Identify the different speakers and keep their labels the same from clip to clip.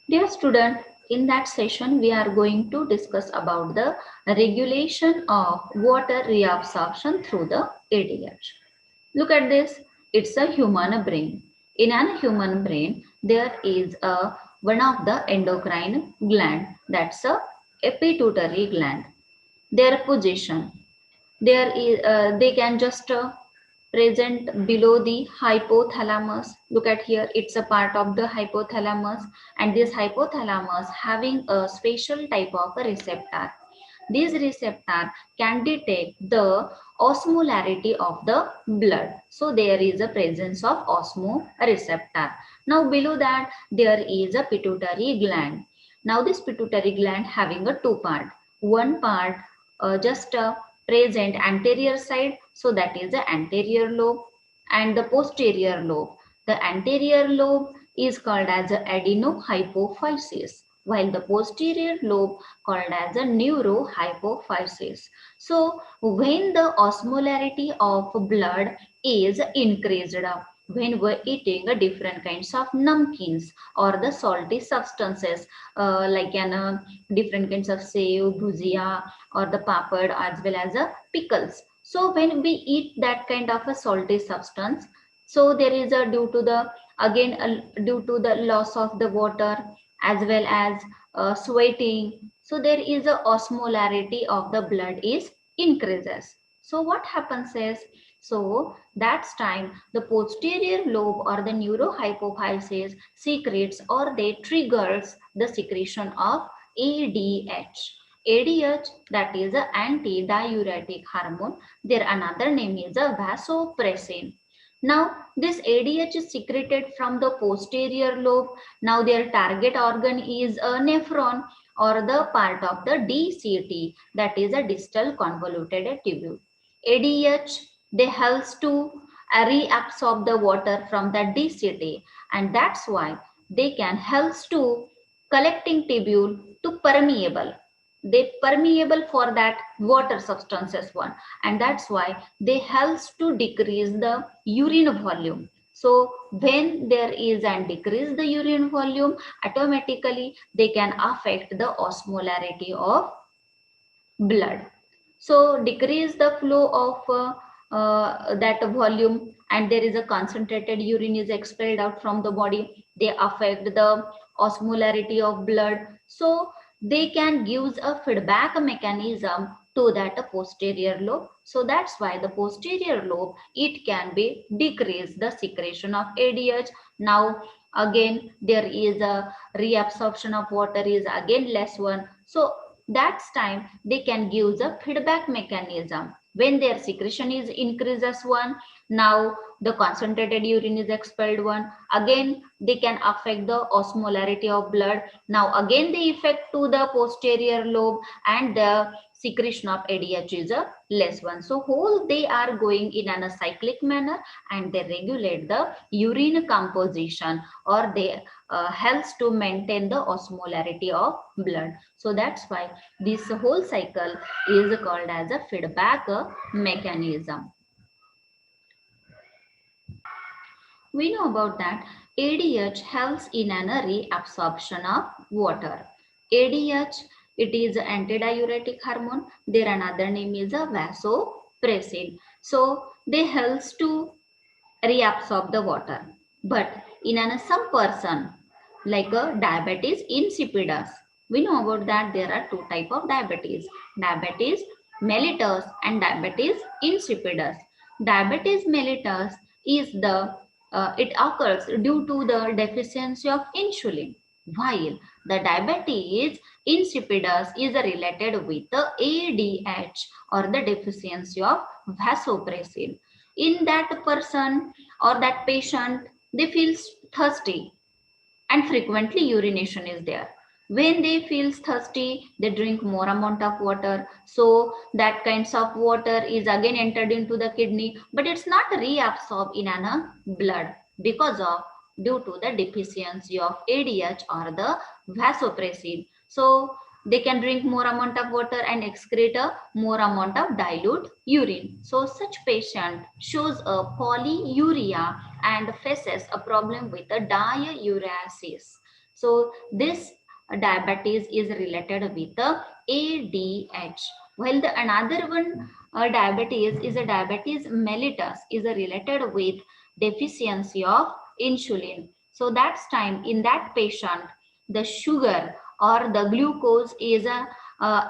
Speaker 1: Dear student, in that session we are going to discuss about the regulation of water reabsorption through the ADH. Look at this, it's a human brain. In an human brain, there is a one of the endocrine gland, that's a pituitary gland. Their position, there is they can just present below the hypothalamus. Look at here, it's a part of the hypothalamus, and this hypothalamus having a special type of a receptor. These receptor can detect the osmolarity of the blood, so there is a presence of osmoreceptor. Now below that there is a pituitary gland. Now this pituitary gland having a two part, one part just present anterior side, so that is the anterior lobe, and the posterior lobe. The anterior lobe is called as a adenohypophysis, while the posterior lobe called as a neurohypophysis. So when the osmolarity of blood is increased, when we're eating different kinds of namkins or the salty substances, like different kinds of sev, bhujia, or the papad, as well as pickles. So when we eat that kind of a salty substance, so there is a due to the again due to the loss of the water, as well as sweating, so there is a osmolarity of the blood is increases. So what happens is, so that's time the posterior lobe or the neurohypophysis secretes or they triggers the secretion of ADH. ADH, that is a anti-diuretic hormone. Their another name is a vasopressin. Now this ADH is secreted from the posterior lobe. Now their target organ is a nephron or the part of the DCT, that is a distal convoluted tubule. ADH, they helps to reabsorb the water from the DCT, and that's why they can helps to collecting tubule to permeable. They permeable for that water substances one, and that's why they helps to decrease the urine volume. So when there is and decrease the urine volume, automatically they can affect the osmolarity of blood. So decrease the flow of that volume, and there is a concentrated urine is expelled out from the body. They affect the osmolarity of blood. So they can use a feedback mechanism to that posterior lobe. So that's why the posterior lobe, it can be decrease the secretion of ADH. Now again there is a reabsorption of water is again less one. So that's time they can give the feedback mechanism. When their secretion is increases one, now the concentrated urine is expelled one, again they can affect the osmolarity of blood. Now again they effect to the posterior lobe, and the secretion of ADH is a less one. So whole they are going in a cyclic manner, and they regulate the urine composition, or they helps to maintain the osmolarity of blood. So that's why this whole cycle is called as a feedback mechanism. We know about that ADH helps in an reabsorption of water. ADH, it is an antidiuretic hormone. Their another name is a vasopressin. So they helps to reabsorb the water. But in some person, like a diabetes insipidus, we know about that there are two type of diabetes: diabetes mellitus and diabetes insipidus. Diabetes mellitus is the it occurs due to the deficiency of insulin, while the diabetes insipidus is related with the ADH or the deficiency of vasopressin. In that person or that patient, they feel thirsty, and frequently urination is there. When they feel thirsty, they drink more amount of water, so that kinds of water is again entered into the kidney, but it's not reabsorbed in an blood because of due to the deficiency of ADH or the vasopressin. So they can drink more amount of water and excrete a more amount of dilute urine. So such patient shows a polyuria and faces a problem with a diuresis. So this diabetes is related with the ADH. While the another one diabetes is a diabetes mellitus is a related with deficiency of insulin. So that's time in that patient the sugar or the glucose is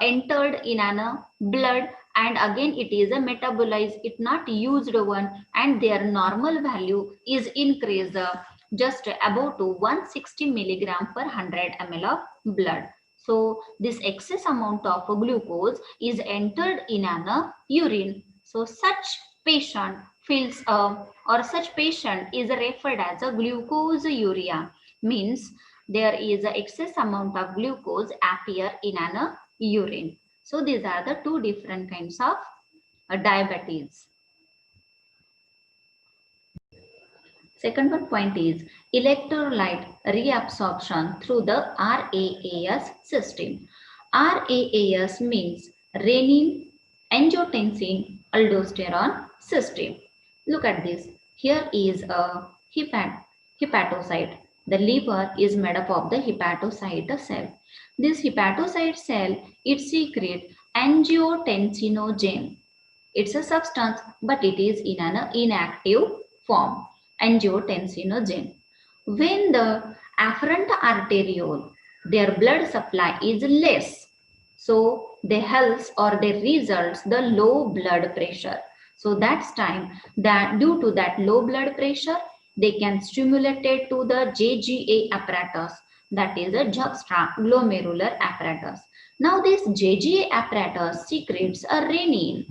Speaker 1: entered in an blood, and again it is a metabolized, it not used one, and their normal value is increased just about to 160 milligram per 100 ml of blood. So this excess amount of glucose is entered in an urine. So such patient feels or such patient is referred as a glucoseuria, means there is a excess amount of glucose appear in an urine. So these are the two different kinds of diabetes. Second one point is electrolyte reabsorption through the RAAS system. RAAS means renin, angiotensin, aldosterone system. Look at this. Here is a hepatocyte. The liver is made up of the hepatocyte cell. This hepatocyte cell, it secretes angiotensinogen. It's a substance, but it is in an inactive form, angiotensinogen. When the afferent arteriole, their blood supply is less, so they helps or they results the low blood pressure. So that's time that due to that low blood pressure, they can stimulate it to the JGA apparatus, that is a juxtaglomerular apparatus. Now this JGA apparatus secretes a renin.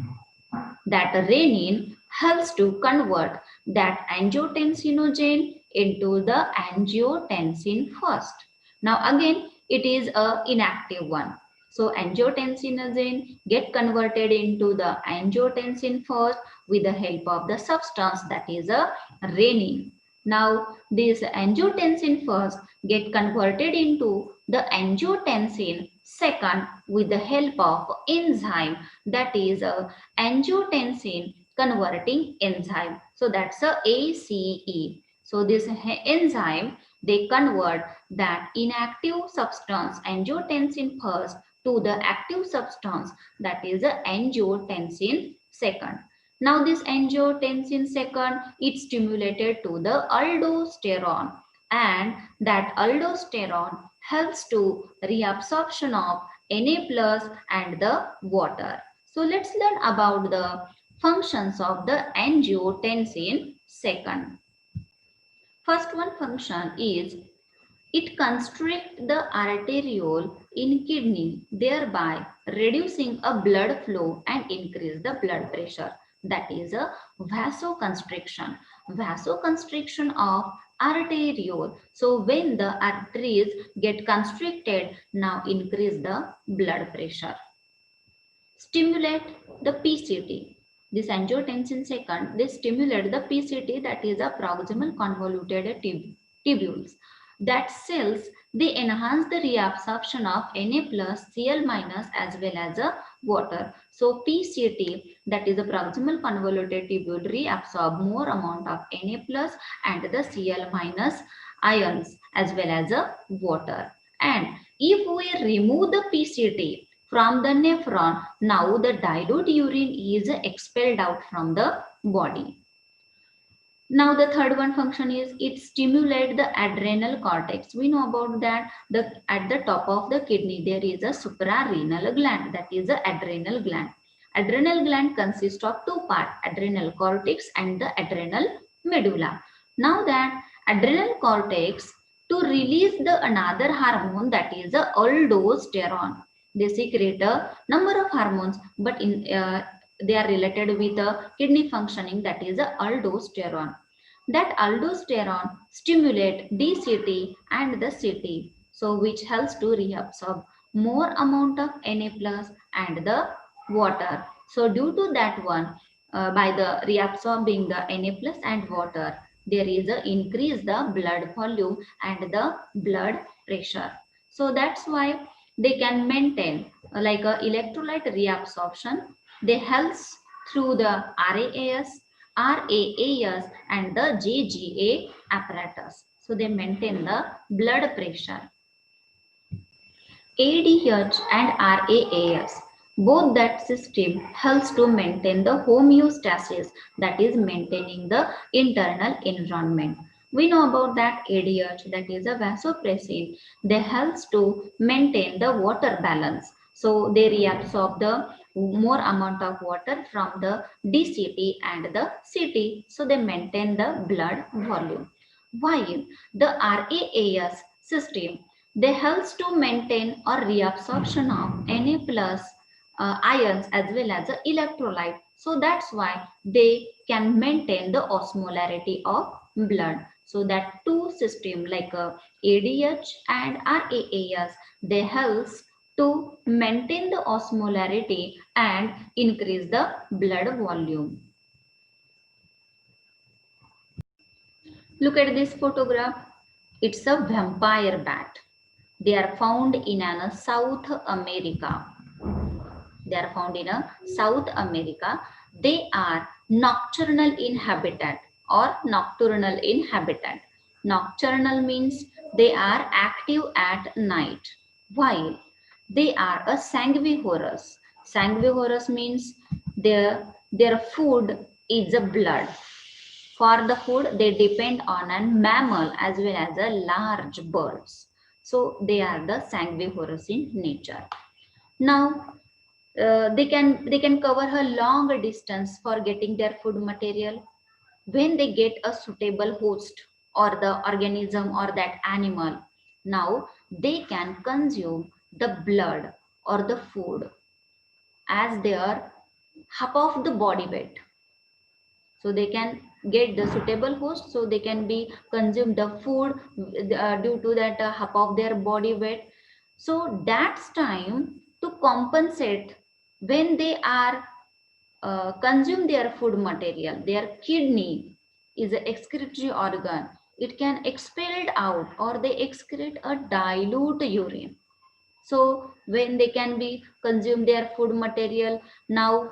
Speaker 1: That renin helps to convert that angiotensinogen into the angiotensin first. Now again it is a inactive one. So angiotensinogen get converted into the angiotensin first with the help of the substance that is a renin. Now this angiotensin first get converted into the angiotensin second with the help of enzyme, that is a angiotensin converting enzyme. So that's a ACE. So this enzyme, they convert that inactive substance angiotensin first to the active substance, that is a angiotensin second. Now this angiotensin second, it stimulated to the aldosterone, and that aldosterone helps to reabsorption of Na plus and the water. So let's learn about the functions of the angiotensin second. First one function is it constricts the arteriole in kidney, thereby reducing a blood flow and increase the blood pressure. That is a vasoconstriction. Vasoconstriction of arteriole. So when the arteries get constricted, now increase the blood pressure. Stimulate the PCT. This angiotensin second, they stimulate the PCT, that is a proximal convoluted tubules. That cells, they enhance the reabsorption of Na plus, Cl minus as well as a water. So PCT, that is a proximal convoluted tubule, reabsorb more amount of Na plus and the Cl minus ions as well as a water. And if we remove the PCT from the nephron, now the dilute urine is expelled out from the body. Now the third one function is it stimulates the adrenal cortex. We know about that at the top of the kidney there is a suprarenal gland, that is the adrenal gland. Adrenal gland consists of two parts, adrenal cortex and the adrenal medulla. Now that adrenal cortex to release the another hormone, that is the aldosterone. They secrete a number of hormones, but they are related with the kidney functioning, that is the aldosterone. That aldosterone stimulate DCT and the CT, so which helps to reabsorb more amount of Na plus and the water. So due to that one, by the reabsorbing the Na plus and water, there is a increase the blood volume and the blood pressure. So that's why they can maintain like a electrolyte reabsorption. They helps through the RAAS and the JGA apparatus. So they maintain the blood pressure. ADH and RAAS. Both that system helps to maintain the homeostasis, that is maintaining the internal environment. We know about that ADH, that is a vasopressin. They helps to maintain the water balance. So they reabsorb the more amount of water from the DCT and the CT. So they maintain the blood volume. While the RAAS system, they helps to maintain or reabsorption of Na plus ions as well as the electrolyte. So that's why they can maintain the osmolarity of blood. So that two system like ADH and RAAS, they helps to maintain the osmolarity and increase the blood volume. Look at this photograph. It's a vampire bat. They are found in South America. They are found in South America. They are nocturnal in habitat or nocturnal in habitat. Nocturnal means they are active at night, while they are a sanguivorous. Sanguivorous means their food is a blood. For the food, they depend on a mammal as well as a large birds. So they are the sanguivorous in nature. Now they can cover a long distance for getting their food material. When they get a suitable host or the organism or that animal, now they can consume the blood or the food as their half of the body weight. So they can get the suitable host, so they can be consume the food due to that half of their body weight. So that's time to compensate. When they are consume their food material, their kidney is an excretory organ. It can expel it out or they excrete a dilute urine. So when they can be consume their food material, now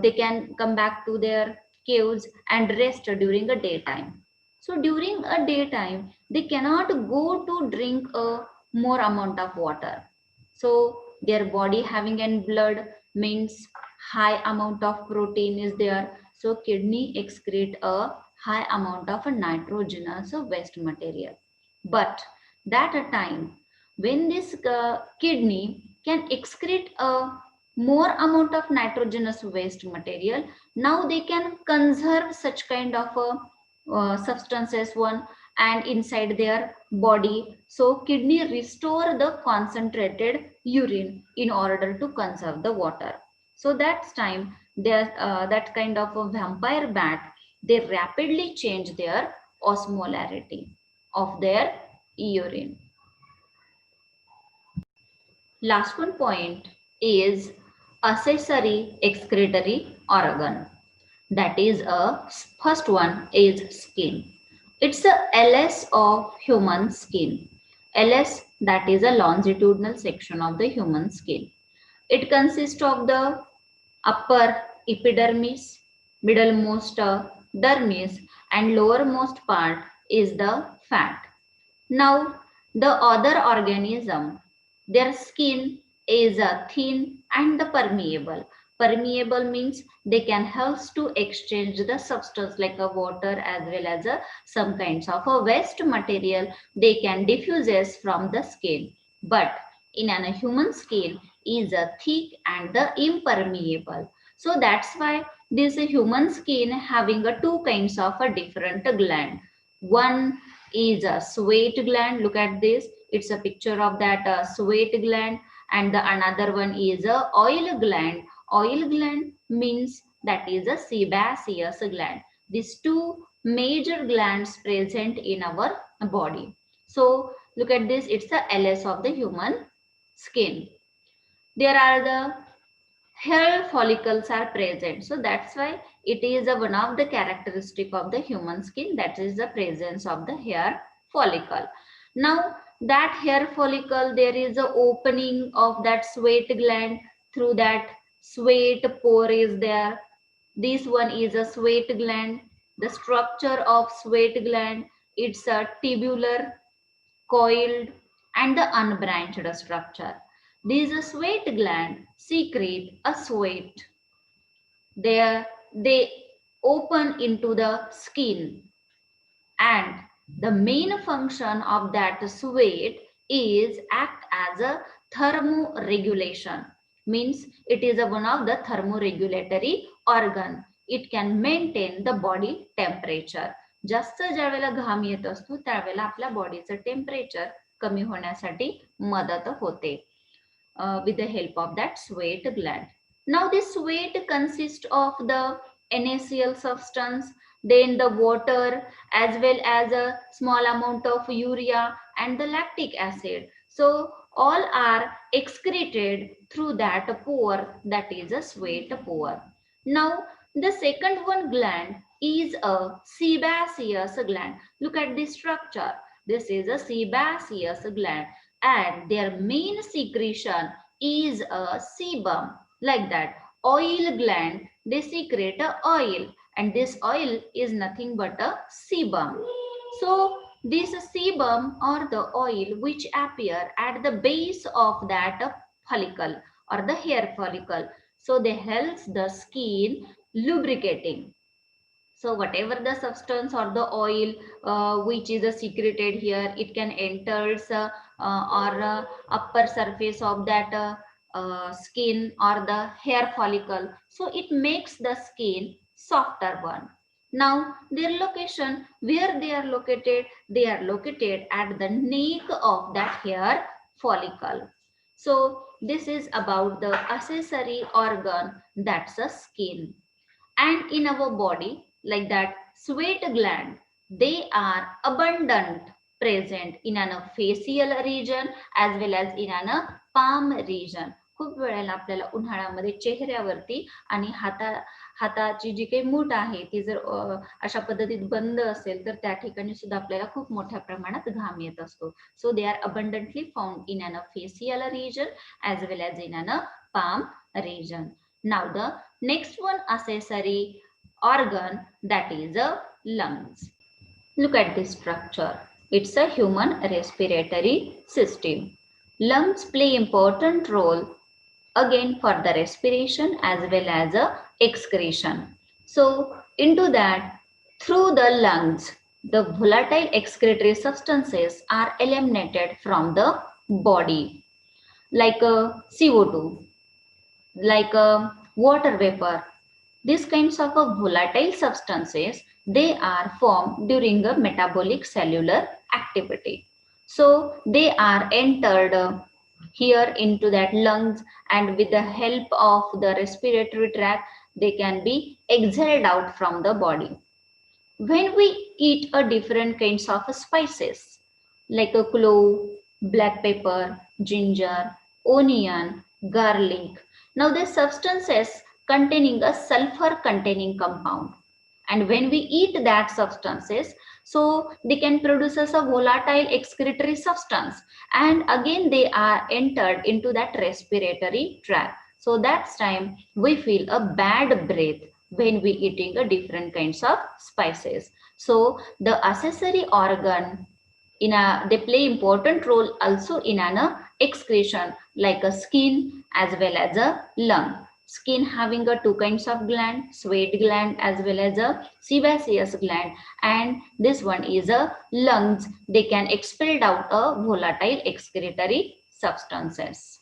Speaker 1: they can come back to their caves and rest during a daytime. So during a daytime, they cannot go to drink a more amount of water. So their body having an blood means high amount of protein is there. So kidney excrete a high amount of a nitrogenous waste material. But that a time when this kidney can excrete a more amount of nitrogenous waste material, now they can conserve such kind of substances one and inside their body. So kidney restore the concentrated urine in order to conserve the water. So that's time there that kind of a vampire bat, they rapidly change their osmolarity of their urine. Last one point is accessory excretory organ. That is a first one is skin. It's a LS of human skin. LS, that is a longitudinal section of the human skin. It consists of the upper epidermis, middlemost dermis, and lowermost part is the fat. Now, the other organism, their skin is thin and the permeable. Permeable means they can help to exchange the substance like a water as well as some kinds of a waste material. They can diffuses from the skin. But in a human skin is thick and the impermeable. So that's why this human skin having a two kinds of a different gland. One is a sweat gland. Look at this. It's a picture of that sweat gland, and the another one is a oil gland. Oil gland means that is a sebaceous gland. These two major glands present in our body. So look at this. It's the LS of the human skin. There are the hair follicles are present. So that's why it is one of the characteristic of the human skin, that is the presence of the hair follicle. Now that hair follicle, there is a opening of that sweat gland. Through that sweat pore is there. This one is a sweat gland. The structure of sweat gland It's a tubular, coiled, and the unbranched structure. These sweat gland secrete a sweat. They open into the skin, and the main function of that sweat is act as a thermoregulation. Means it is a one of the thermoregulatory organ. It can maintain the body temperature. जास्त ज्या वेळेला घाम येत असतो त्यावेळेला आपल्या बॉडीचं temperature कमी होण्यासाठी मदत होते with the help of that sweat gland. Now this sweat consists of the NaCl substance, then the water, as well as a small amount of urea and the lactic acid. So all are excreted through that pore, that is a sweat pore. Now the second one gland is a sebaceous gland. Look at this structure. This is a sebaceous gland, and their main secretion is a sebum. Like that, oil gland, they secrete a oil, and this oil is nothing but a sebum. So this sebum or the oil which appear at the base of that follicle or the hair follicle, so they helps the skin lubricating. So whatever the substance or the oil which is secreted here, it can enters or upper surface of that skin or the hair follicle. So it makes the skin softer one. Now their location, where they are located at the neck of that hair follicle. So this is about the accessory organ, that's the skin. And in our body, like that sweat gland, they are abundant present in an facial region as well as in an palm region. खूप वेळेला आपल्याला उन्हाळ्यामध्ये चेहऱ्यावरती आणि हाताची जी काही मूठ आहे ती जर अशा पद्धतीत बंद असेल तर त्या ठिकाणी सुद्धा आपल्याला खूप मोठ्या प्रमाणात घाम येत असतो. So they are abundantly found in an facial region as well as in an palm region. Now the next one accessory organ, that is a lungs. Look at this structure. It's a human respiratory system. Lungs play important role again for the respiration as well as excretion. So into that, through the lungs, the volatile excretory substances are eliminated from the body, like CO2, like water vapor. These kinds of volatile substances, they are formed during a metabolic cellular activity. So they are entered here into that lungs, and with the help of the respiratory tract, they can be exhaled out from the body. When we eat a different kinds of spices like a clove, black pepper, ginger, onion, garlic, now the substances containing a sulfur containing compound, and when we eat that substances, so they can produce as a volatile excretory substance, and again they are entered into that respiratory tract. So that's time we feel a bad breath when we eating a different kinds of spices. So the accessory organ in a, they play important role also in an excretion, like a skin as well as a lung. Skin having a two kinds of gland, sweat gland as well as a sebaceous gland, and this one is a lungs. They can expel out a volatile excretory substances.